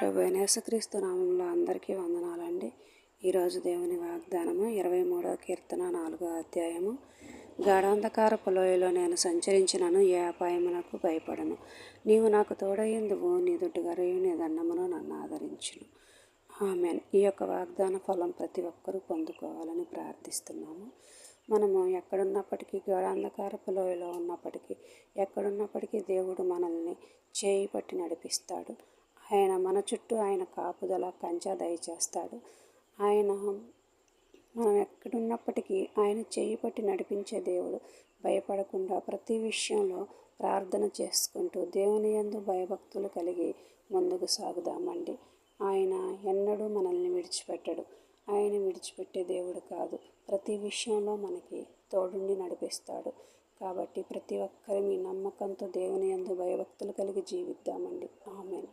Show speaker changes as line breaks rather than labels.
ప్రభు అయిన యేసుక్రీస్తు నామంలో అందరికీ వందనాలండి. ఈరోజు దేవుని వాగ్దానము 23వ కీర్తన 4వ అధ్యాయము. గాఢాంధకారపు లోయలో నేను సంచరించినను ఏ అపాయమునకు భయపడను. నీవు నాకు తోడయ్యందువు, నీ దుడ్డుగరయు నీ దండమును నన్ను ఆదరించును. ఆమెన్. ఈ యొక్క వాగ్దాన ఫలం ప్రతి ఒక్కరూ పొందుకోవాలని ప్రార్థిస్తున్నాము. మనము ఎక్కడున్నప్పటికీ, గాఢాంధకారపు లోయలో ఉన్నప్పటికీ, ఎక్కడున్నప్పటికీ దేవుడు మనల్ని చేయి పట్టి నడిపిస్తాడు. ఆయన మన చుట్టూ ఆయన కాపుదల కంచె దయచేస్తాడు. మనం ఎక్కడున్నప్పటికీ ఆయన చేయి పట్టి నడిపించే దేవుడు. భయపడకుండా ప్రతి విషయంలో ప్రార్థన చేసుకుంటూ దేవుని యందు భయభక్తులు కలిగి ముందుకు సాగుదామండి. ఆయన ఎన్నడూ మనల్ని విడిచిపెట్టడు. ఆయన విడిచిపెట్టే దేవుడు కాదు. ప్రతి విషయంలో మనకి తోడుండి నడిపిస్తాడు. కాబట్టి ప్రతి ఒక్కరి మీ నమ్మకంతో దేవుని యందు భయభక్తులు కలిగి జీవిద్దామండి. ఆమేన్.